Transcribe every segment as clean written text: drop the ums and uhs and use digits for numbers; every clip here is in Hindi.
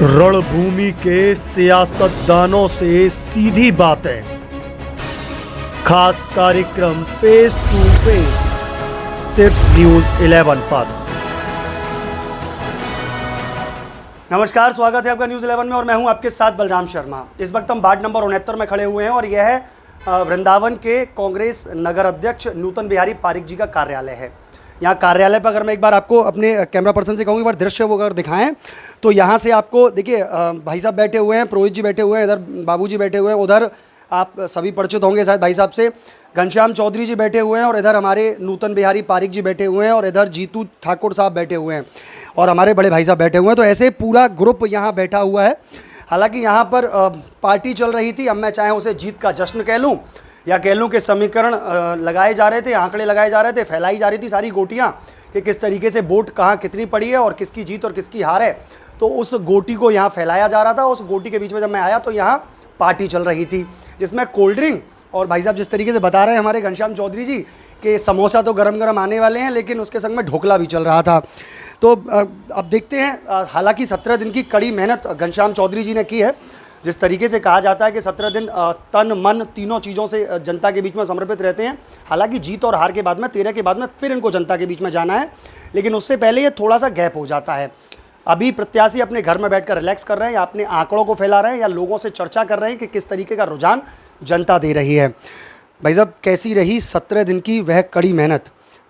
रणभूमि के सियासतदानों से सीधी बातें, खास कार्यक्रम फेस टू फेस सिर्फ न्यूज़ 11 पर। नमस्कार, स्वागत है आपका न्यूज़ 11 में और मैं हूं आपके साथ बलराम शर्मा। इस वक्त हम वार्ड नंबर 69 में खड़े हुए हैं और यह है वृंदावन के कांग्रेस नगर अध्यक्ष नूतन बिहारी पारिक जी का कार्यालय है। यहाँ कार्यालय पर अगर मैं एक बार आपको अपने कैमरा पर्सन से कहूँ एक बार दृश्य वो अगर दिखाएं तो यहाँ से आपको देखिए भाई साहब बैठे हुए हैं, पुरोहित जी बैठे हुए हैं, इधर बाबूजी बैठे हुए हैं, उधर आप सभी परिचित होंगे शायद भाई साहब से, घनश्याम चौधरी जी बैठे हुए हैं और इधर हमारे नूतन बिहारी पारिक जी बैठे हुए हैं और इधर जीतू ठाकुर साहब बैठे हुए हैं और हमारे बड़े भाई साहब बैठे हुए हैं। तो ऐसे पूरा ग्रुप यहाँ बैठा हुआ है। हालांकि यहाँ पर पार्टी चल रही थी, अब मैं चाहे उसे जीत का जश्न कह लूँ या कह लूँ कि समीकरण लगाए जा रहे थे, आंकड़े लगाए जा रहे थे, फैलाई जा रही थी सारी गोटियाँ कि किस तरीके से वोट कहाँ कितनी पड़ी है और किसकी जीत और किसकी हार है। तो उस गोटी को यहाँ फैलाया जा रहा था। उस गोटी के बीच में जब मैं आया तो यहाँ पार्टी चल रही थी जिसमें कोल्ड ड्रिंक और भाई साहब जिस तरीके से बता रहे हैं हमारे घनश्याम चौधरी जी कि समोसा तो गरम गरम आने वाले हैं, लेकिन उसके संग में ढोकला भी चल रहा था। तो अब देखते हैं। हालांकि 17 दिन की कड़ी मेहनत घनश्याम चौधरी जी ने की है। जिस तरीके से कहा जाता है कि 17 दिन तन मन तीनों चीज़ों से जनता के बीच में समर्पित रहते हैं। हालांकि जीत और हार के बाद में 13 के बाद में फिर इनको जनता के बीच में जाना है, लेकिन उससे पहले ये थोड़ा सा गैप हो जाता है। अभी प्रत्याशी अपने घर में बैठकर रिलैक्स कर रहे हैं या अपने आंकड़ों को फैला रहे हैं या लोगों से चर्चा कर रहे हैं कि किस तरीके का रुझान जनता दे रही है। भाई साहब, कैसी रही 17 दिन की वह कड़ी मेहनत,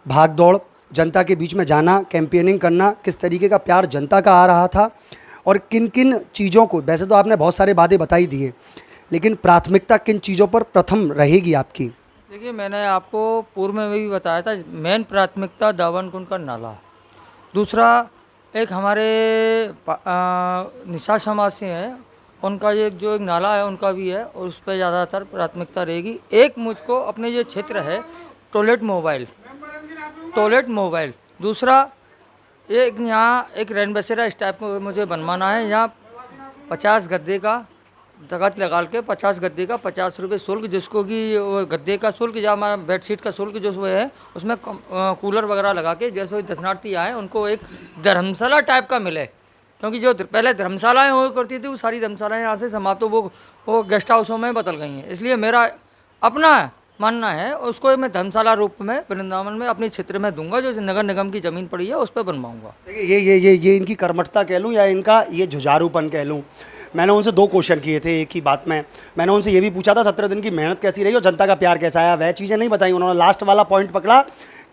भाग दौड़, जनता के बीच में जाना, कैंपेनिंग करना, किस तरीके का प्यार जनता का आ रहा था और किन किन चीज़ों को, वैसे तो आपने बहुत सारे वादे बताई दिए, लेकिन प्राथमिकता किन चीज़ों पर प्रथम रहेगी आपकी? देखिए, मैंने आपको पूर्व में भी बताया था, मेन प्राथमिकता दावन कुंड का नाला। दूसरा, एक हमारे निषाद समाज से हैं, उनका एक जो एक नाला है उनका भी है और उस पर ज़्यादातर प्राथमिकता रहेगी। एक मुझको अपने जो क्षेत्र है टॉयलेट मोबाइल। दूसरा, एक यहाँ एक रैन बसेरा इस टाइप को मुझे बनवाना है। यहाँ 50 गद्दे का तगत लगा के 50 गद्दे का 50 रुपये शुल्क, जिसको कि गद्दे का शुल्क या हमारा बेडशीट का शुल्क जो है उसमें कूलर वगैरह लगा के जैसे दर्शनार्थी आए उनको एक धर्मशाला टाइप का मिले। क्योंकि जो पहले धर्मशालाएँ हुआ करती थी वो सारी धर्मशालाएँ यहाँ से समाप्त वो गेस्ट हाउसों में बदल गई हैं। इसलिए मेरा अपना मानना है उसको मैं धर्मशाला रूप में वृंदावन में अपने क्षेत्र में दूंगा, जो नगर निगम की ज़मीन पड़ी है उस पर बनवाऊंगा। देखिए, ये इनकी कर्मठता कह लूँ या इनका ये जुझारूपन कह लूँ। मैंने उनसे 2 क्वेश्चन किए थे एक ही बात में। मैंने उनसे ये भी पूछा था 17 दिन की मेहनत कैसी रही और जनता का प्यार कैसा आया। वह चीज़ें नहीं बताई उन्होंने। लास्ट वाला पॉइंट पकड़ा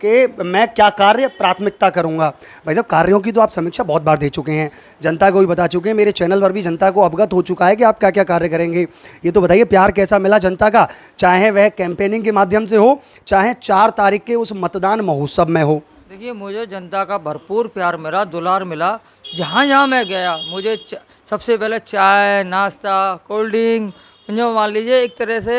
कि मैं क्या कार्य प्राथमिकता करूंगा। भाई साहब, कार्यों की तो आप समीक्षा बहुत बार दे चुके हैं, जनता को भी बता चुके हैं, मेरे चैनल पर भी जनता को अवगत हो चुका है कि आप क्या क्या कार्य करेंगे। ये तो बताइए, प्यार कैसा मिला जनता का, चाहे वह कैंपेनिंग के माध्यम से हो, चाहे 4 तारीख के उस मतदान महोत्सव में हो? देखिए, मुझे जनता का भरपूर प्यार मिला, दुलार मिला। जहाँ मैं गया मुझे सबसे पहले चाय, नाश्ता, कोल्ड ड्रिंक, जो मान लीजिए एक तरह से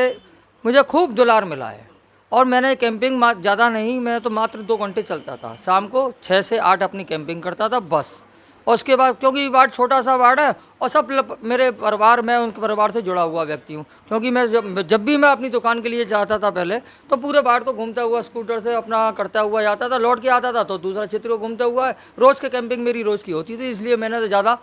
मुझे खूब दुलार मिला है। और मैंने कैंपिंग ज़्यादा नहीं, मैं तो मात्र 2 घंटे चलता था, शाम को 6 से 8 अपनी कैंपिंग करता था बस। और उसके बाद क्योंकि वार्ड छोटा सा वार्ड है और सब मेरे परिवार, मैं उनके परिवार से जुड़ा हुआ व्यक्ति हूँ। क्योंकि मैं जब भी मैं अपनी दुकान के लिए जाता था पहले तो पूरे वार्ड को घूमता हुआ स्कूटर से अपना करता हुआ जाता था, लौट के आता था तो दूसरा क्षेत्र को घूमता हुआ। रोज़ की कैंपिंग मेरी रोज़ की होती थी, इसलिए मैंने तो ज़्यादा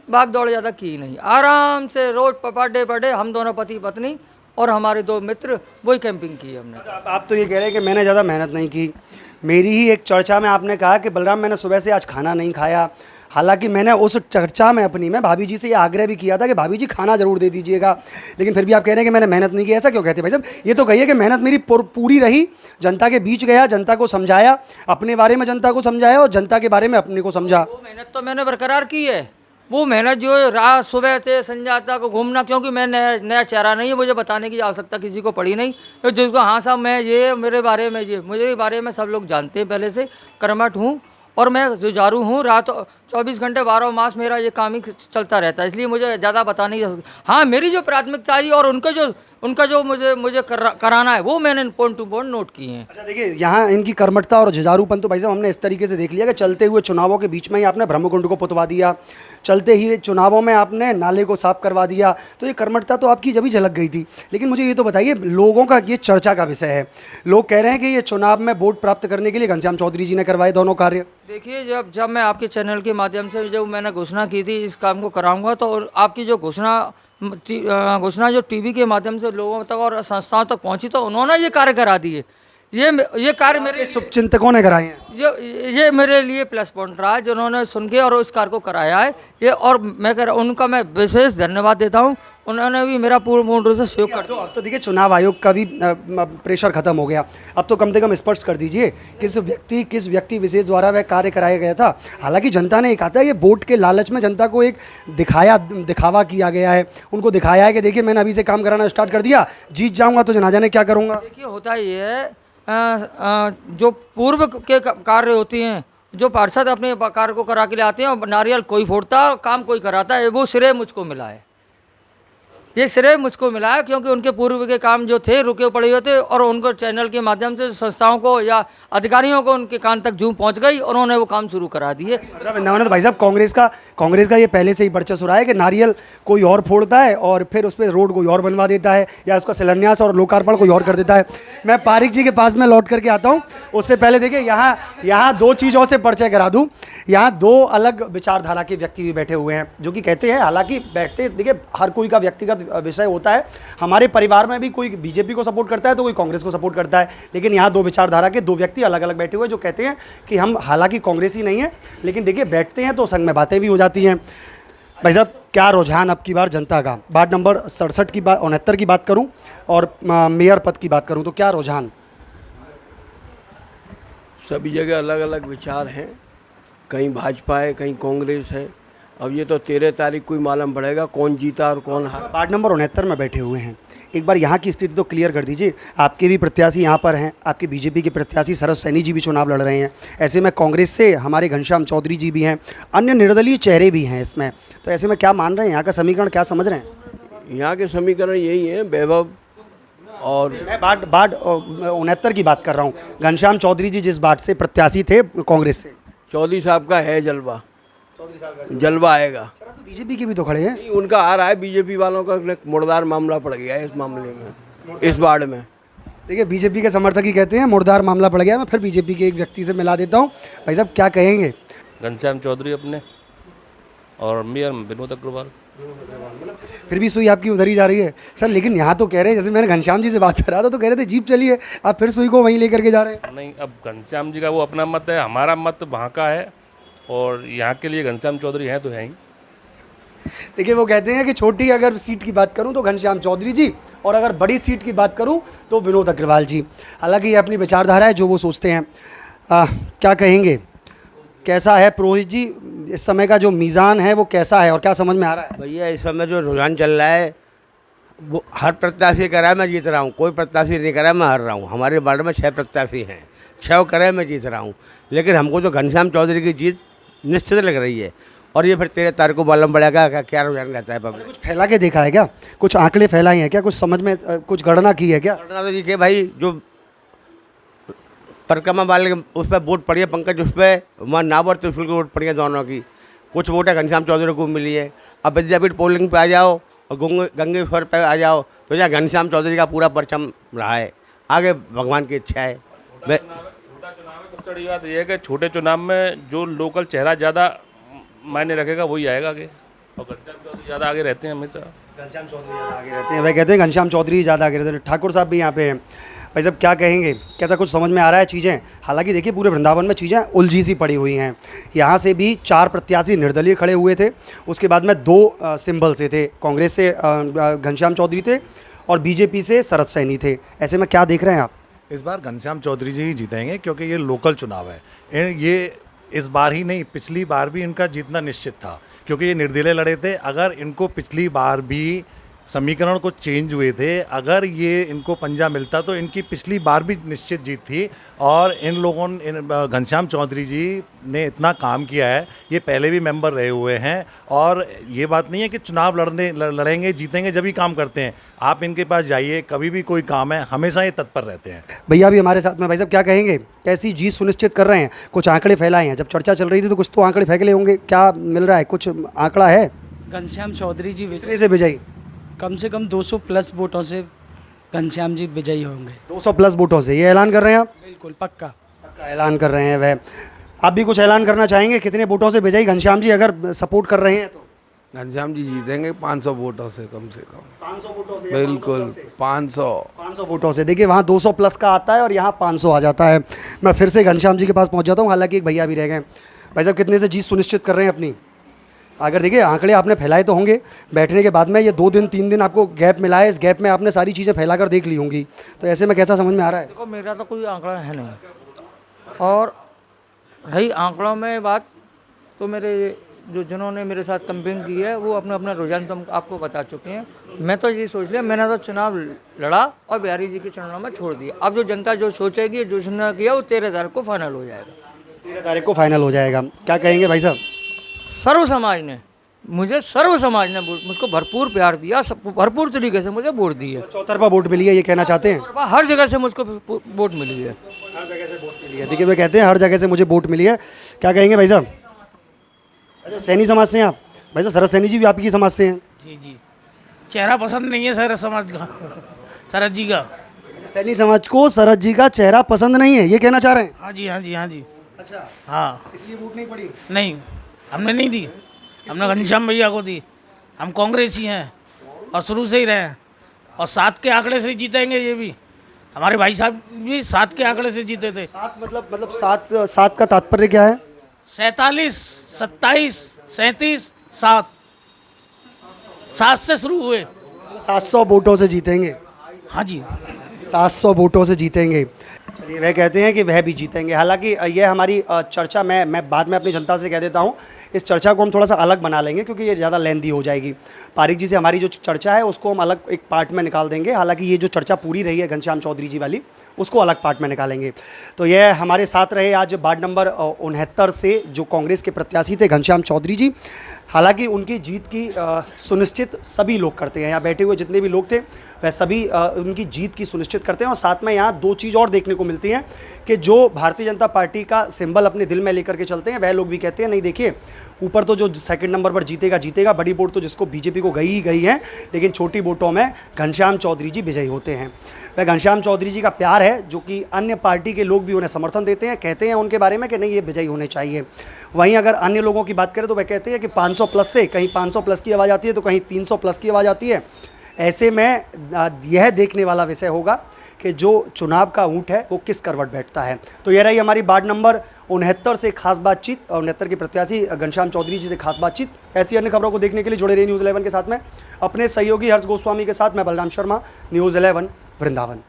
भाग दौड़ ज़्यादा की नहीं। आराम से रोज पढ़े हम दोनों पति पत्नी और हमारे 2 मित्र वही कैंपिंग की हमने। आप तो ये कह रहे हैं कि मैंने ज़्यादा मेहनत नहीं की। मेरी ही एक चर्चा में आपने कहा कि बलराम, मैंने सुबह से आज खाना नहीं खाया। हालांकि मैंने उस चर्चा में अपनी में भाभी जी से ये आग्रह भी किया था कि भाभी जी खाना ज़रूर दे दीजिएगा, लेकिन फिर भी आप कह रहे हैं कि मैंने मेहनत नहीं की। ऐसा क्यों कहते हैं भाई साहब? ये तो कहिए कि मेहनत मेरी पूरी रही, जनता के बीच गया, जनता को समझाया, अपने बारे में जनता को समझाया और जनता के बारे में अपने को समझा। वो मेहनत तो मैंने बरकरार की है। वो मेहनत जो रात सुबह से संध्या तक घूमना, क्योंकि मैं नया चेहरा नहीं है, मुझे बताने की आवश्यकता किसी को पड़ी नहीं। तो जिसको हाँ साहब मैं ये मेरे बारे में मुझे बारे में सब लोग जानते हैं पहले से, कर्मठ हूँ और मैं जुझारू हूँ। रात 24 घंटे 12 मास मेरा ये काम ही चलता रहता है, इसलिए मुझे ज़्यादा बताने की। हाँ, मेरी जो प्राथमिकता थी और उनके जो उनका जो मुझे कराना है वो मैंने पॉइंट टू पॉइंट नोट किए हैं। अच्छा देखिए, यहाँ इनकी कर्मठता और जुझारूपन तो भाई साहब हमने इस तरीके से देख लिया कि चलते हुए चुनावों के बीच में ही आपने ब्रह्मकुंड को पुतवा दिया, चलते ही चुनावों में आपने नाले को साफ करवा दिया, तो ये कर्मठता तो आपकी जब ही झलक गई थी। लेकिन मुझे ये तो बताइए, लोगों का ये चर्चा का विषय है, लोग कह रहे हैं कि ये चुनाव में वोट प्राप्त करने के लिए घनश्याम चौधरी जी ने करवाए दोनों कार्य। देखिए, जब मैं आपके चैनल के माध्यम से जब मैंने घोषणा की थी इस काम को कराऊंगा, तो आपकी जो घोषणा जो टीवी के माध्यम से लोगों तक और संस्थाओं तक पहुंची, तो उन्होंने ये कार्य करा दिए। ये कार्य मेरे शुभचिंतकों ने कराए हैं। ये मेरे लिए प्लस पॉइंट रहा है, जिन्होंने सुन के और इस कार्य को कराया है ये, और मैं कह रहा हूँ उनका मैं विशेष धन्यवाद देता हूँ। उन्होंने भी मेरा पूर्ण रूप से सहयोग कर दिया। अब तो देखिए, चुनाव आयोग का भी प्रेशर खत्म हो गया। अब तो कम से कम स्पष्ट कर दीजिए किस व्यक्ति विशेष द्वारा वह कार्य कराया गया था। हालांकि जनता ने एक कहा था, ये वोट के लालच में जनता को एक दिखावा किया गया है, उनको दिखाया है कि देखिए मैंने अभी से काम कराना स्टार्ट कर दिया, जीत जाऊंगा तो ना जाने क्या करूंगा। देखिए, होता ये है, जो पूर्व के कार्य होती हैं, जो पार्षद अपने कार्य को करा के ले आते हैं और नारियल कोई फोड़ता है और काम कोई कराता है, वो श्रेय मुझको मिला है। ये श्रेय मुझको मिला है क्योंकि उनके पूर्व के काम जो थे रुके पड़े हुए थे, और उनको चैनल के माध्यम से संस्थाओं को या अधिकारियों को उनके कान तक जूं पहुंच गई और उन्होंने वो काम शुरू करा दिए। वृंदावन तो भाई साहब कांग्रेस का ये पहले से ही वर्चस्व रहा है कि नारियल कोई और फोड़ता है और फिर उस पर रोड कोई और बनवा देता है या उसका शिलान्यास और लोकार्पण कोई और कर देता है। मैं पारिक जी के पास में लौट करके आता हूँ, उससे पहले देखिए यहाँ दो चीज़ों से परिचय करा दूँ। यहाँ दो अलग विचारधारा के व्यक्ति भी बैठे हुए हैं जो कि कहते हैं, हालांकि बैठते देखिए हर कोई का व्यक्तिगत विषय होता है, हमारे परिवार में भी कोई बीजेपी को सपोर्ट करता है तो कोई कांग्रेस को सपोर्ट करता है, लेकिन यहाँ दो विचारधारा के दो व्यक्ति अलग अलग बैठे हुए जो कहते हैं कि हम हालांकि कांग्रेसी नहीं है, लेकिन देखिए बैठते हैं तो संग में बातें भी हो जाती हैं। भाई साहब, क्या रुझान अब की बार जनता का, वार्ड नंबर 67 की बात 69 की बात करूं और मेयर पद की बात करूं तो क्या रुझान? सभी जगह अलग अलग विचार हैं, कहीं भाजपा है कहीं कांग्रेस है। अब ये तो 13 तारीख को ही मालूम पड़ेगा कौन जीता और कौन हारा। वार्ड नंबर 69 में बैठे हुए हैं, एक बार यहाँ की स्थिति तो क्लियर कर दीजिए। आपके भी प्रत्याशी यहाँ पर हैं, आपके बीजेपी के प्रत्याशी शरद सैनी जी भी चुनाव लड़ रहे हैं, ऐसे में कांग्रेस से हमारे घनश्याम चौधरी जी भी हैं, अन्य निर्दलीय चेहरे भी हैं इसमें, तो ऐसे में क्या मान रहे हैं, यहाँ का समीकरण क्या समझ रहे हैं? यहाँ के समीकरण यही हैं, वैभव और मैं वार्ड 69 की बात कर रहा हूँ। घनश्याम चौधरी जी जिस वार्ड से प्रत्याशी थे कांग्रेस से, चौधरी साहब का है जलवा, जलवा आएगा। बीजेपी के भी तो खड़े हैं। नहीं, उनका आ रहा है, बीजेपी वालों का मुर्दार मामला पड़ गया है इस मामले में, इस वार्ड में। देखिए, बीजेपी के समर्थक ही कहते हैं मुर्दार मामला पड़ गया। मैं फिर बीजेपी के एक व्यक्ति से मिला देता हूँ। भाई साहब, क्या कहेंगे? घनश्याम चौधरी अपने, और मेयर विनोद अग्रवाल। फिर भी सुई आपकी उधर ही जा रही है सर। लेकिन यहाँ तो कह रहे हैं, जैसे मैंने घनश्याम जी से बात करा था तो कह रहे थे जीप चलिए, आप फिर सुई को वहीं लेकर के जा रहे हैं। नहीं, अब घनश्याम जी का वो अपना मत है, हमारा मत वहाँ का है, और यहाँ के लिए घनश्याम चौधरी हैं तो हैं ही। देखिए, वो कहते हैं कि छोटी अगर सीट की बात करूं तो घनश्याम चौधरी जी, और अगर बड़ी सीट की बात करूं तो विनोद अग्रवाल जी। हालांकि ये अपनी विचारधारा है, जो वो सोचते हैं। क्या कहेंगे, कैसा है पुरोहित जी, इस समय का जो मीज़ान है वो कैसा है और क्या समझ में आ रहा है? भैया, इस समय जो रुझान चल रहा है वो हर प्रत्याशी करा है मैं जीत रहा हूँ, कोई प्रत्याशी नहीं करा है मैं हार रहा हूँ। हमारे वार्ड में 6 प्रत्याशी हैं, 6 करे मैं जीत रहा हूँ, लेकिन हमको जो घनश्याम चौधरी की जीत निश्चित लग रही है। और ये फिर 13 तारीख को मालूम पड़ेगा क्या रुझान रहता है। पब्लिक कुछ फैला के देखा है क्या, कुछ आंकड़े फैलाए हैं क्या, कुछ समझ में कुछ गणना की है क्या? घटना तो देखिए भाई, जो परिक्रमा वाले उस पर वोट पड़ी है, पंकज उस पर, वहाँ नावर त्रिशूल की वोट पड़ी है दोनों की। कुछ वोट है घनश्याम चौधरी को मिली है। अब विद्यापीठ पोलिंग पे आ जाओ और गंगेश्वर पे आ जाओ तो यहाँ घनश्याम चौधरी का पूरा परचम रहा है। आगे भगवान की इच्छा है। छोटा चुनाव है, सबसे बड़ी बात यह है कि छोटे चुनाव में जो लोकल चेहरा ज़्यादा मायने रखेगा वही आएगा आगे, और घनश्याम चौधरी ज़्यादा आगे रहते हैं हमेशा। घनश्याम चौधरी ज़्यादा आगे रहते हैं, वह कहते हैं घनश्याम चौधरी ज़्यादा आगे रहते हैं। ठाकुर साहब भी यहाँ पे हैं। भाई साहब, क्या कहेंगे, कैसा कुछ समझ में आ रहा है चीज़ें? हालांकि देखिए, पूरे वृंदावन में चीज़ें उलझी सी पड़ी हुई हैं। यहाँ से भी 4 प्रत्याशी निर्दलीय खड़े हुए थे, उसके बाद में 2 सिंबल से थे, कांग्रेस से घनश्याम चौधरी थे और बीजेपी से शरद सैनी थे। ऐसे में क्या देख रहे हैं आप? इस बार घनश्याम चौधरी जी ही जीतेंगे क्योंकि ये लोकल चुनाव है। ये इस बार ही नहीं, पिछली बार भी इनका जीतना निश्चित था क्योंकि ये निर्दलीय लड़े थे। अगर इनको पिछली बार भी समीकरण कुछ चेंज हुए थे। अगर ये इनको पंजा मिलता तो इनकी पिछली बार भी निश्चित जीत थी। और इन लोगों घनश्याम चौधरी जी ने इतना काम किया है, ये पहले भी मेंबर रहे हुए हैं। और ये बात नहीं है कि चुनाव लड़ेंगे जीतेंगे जब ही काम करते हैं। आप इनके पास जाइए, कभी भी कोई काम है हमेशा ये तत्पर रहते हैं। भैया भी हमारे साथ में। भाई साहब क्या कहेंगे, कैसी जीत सुनिश्चित कर रहे हैं? कुछ आंकड़े फैलाए हैं, जब चर्चा चल रही थी तो कुछ तो आंकड़े फेंकले होंगे, क्या मिल रहा है, कुछ आंकड़ा है? घनश्याम चौधरी जी कितने से विजयी? कम से कम 200 प्लस वोटों से घनश्याम जी विजयी होंगे। 200 प्लस वोटों से ये ऐलान कर रहे हैं आप? बिल्कुल पक्का। पक्का ऐलान कर रहे हैं वह। आप भी कुछ ऐलान करना चाहेंगे, कितने वोटों से विजयी घनश्याम जी अगर सपोर्ट कर रहे हैं तो? घनश्याम जी जीतेंगे 500 वोटों से कम से कम। 500 वोटों से? बिल्कुल 500। 500 वोटों से। देखिए वहाँ 200 प्लस का आता है और यहाँ 500 आ जाता है। मैं फिर से घनश्याम जी के पास पहुँच जाता हूँ, हालांकि एक भैया भी रह गए। भाई साहब कितने से जीत सुनिश्चित कर रहे हैं अपनी? अगर देखिए आंकड़े आपने फैलाए तो होंगे बैठने के बाद में, ये 2 दिन 3 दिन आपको गैप मिला है, इस गैप में आपने सारी चीज़ें फैलाकर देख ली होंगी, तो ऐसे में कैसा समझ में आ रहा है? देखो मेरा तो कोई आंकड़ा है नहीं, और रही आंकड़ों में बात तो मेरे जिन्होंने मेरे साथ कैंपेन की है वो अपना अपना रुझान तो आपको बता चुके हैं। मैं तो ये सोच लिया, मैंने तो चुनाव लड़ा और बिहारी जी के चुनाव में छोड़ दिया। अब जो जनता जो सोचेगी, जो चुनाव किया वो 13 तारीख को फाइनल हो जाएगा। 13 तारीख को फाइनल हो जाएगा। क्या कहेंगे भाई साहब? सर्व समाज ने मुझको भरपूर प्यार दिया, भरपूर तरीके से मुझे वोट दी है। चौतरफा वोट मिली है, ये कहना चाहते हैं? हर जगह से मुझको वोट मिली है। हर जगह से वोट मिली है। देखिए वे कहते हैं हर जगह से मुझे वोट मिली है। क्या कहेंगे भाई साहब? अच्छा, सैनी समाज से हैं आप? भाई साहब शरद सैनी जी भी आपकी समाज से हैं? जी जी। चेहरा पसंद नहीं है शरद समाज का, शरद जी का। सैनी समाज को शरद जी का चेहरा पसंद नहीं है, ये कहना चाह रहे हैं? हाँ जी हाँ जी हाँ जी। अच्छा, हाँ, इसलिए वोट नहीं पड़ी? नहीं हमने नहीं दी, हमने घनश्याम भैया को दी। हम कांग्रेसी हैं और शुरू से ही रहे हैं, और 7 के आंकड़े से जीतेंगे। ये भी हमारे भाई साहब भी 7 के आंकड़े से जीते थे। 7 मतलब 7 का तात्पर्य क्या है? 47, 27, 37, 7 से शुरू हुए। 700 वोटों से जीतेंगे? हाँ जी, 700 वोटों से जीतेंगे। चलिए वह कहते हैं कि वह भी जीतेंगे। हालांकि यह हमारी चर्चा मैं बाद में अपनी जनता से कह देता हूं, इस चर्चा को हम थोड़ा सा अलग बना लेंगे क्योंकि ये ज़्यादा लेंदी हो जाएगी। पारिक जी से हमारी जो चर्चा है उसको हम अलग एक पार्ट में निकाल देंगे। हालांकि ये जो चर्चा पूरी रही है घनश्याम चौधरी जी वाली, उसको अलग पार्ट में निकालेंगे। तो यह हमारे साथ रहे आज वार्ड नंबर 69 से जो कांग्रेस के प्रत्याशी थे घनश्याम चौधरी जी। हालांकि उनकी जीत की सुनिश्चित सभी लोग करते हैं, यहाँ बैठे हुए जितने भी लोग थे वह सभी उनकी जीत की सुनिश्चित करते हैं। और साथ में यहाँ 2 चीज़ और देखने को मिलती हैं कि जो भारतीय जनता पार्टी का सिंबल अपने दिल में लेकर के चलते हैं वह लोग भी कहते हैं नहीं देखिए ऊपर तो जो सेकंड नंबर पर जीतेगा जीतेगा, बड़ी वोट तो जिसको बीजेपी को गई ही गई है, लेकिन छोटी वोटों में घनश्याम चौधरी जी विजयी होते हैं। वह घनश्याम चौधरी जी का प्यार है जो कि अन्य पार्टी के लोग भी उन्हें समर्थन देते हैं, कहते हैं उनके बारे में कि नहीं ये विजयी होने चाहिए। वहीं अगर अन्य लोगों की बात करें तो वह कहते हैं कि 500 प्लस से कहीं 500 प्लस की आवाज़ आती है तो कहीं 300 प्लस की आवाज़ आती है। ऐसे में यह देखने वाला विषय होगा कि जो चुनाव का ऊँट है वो किस करवट बैठता है। तो यह रही हमारी वार्ड नंबर 69 से खास बातचीत, 69 के प्रत्याशी घनश्याम चौधरी जी से खास बातचीत। ऐसी अन्य खबरों को देखने के लिए जुड़े रहिए न्यूज़ 11 के साथ में। अपने सहयोगी हर्ष गोस्वामी के साथ मैं बलराम शर्मा, न्यूज़ 11 वृंदावन।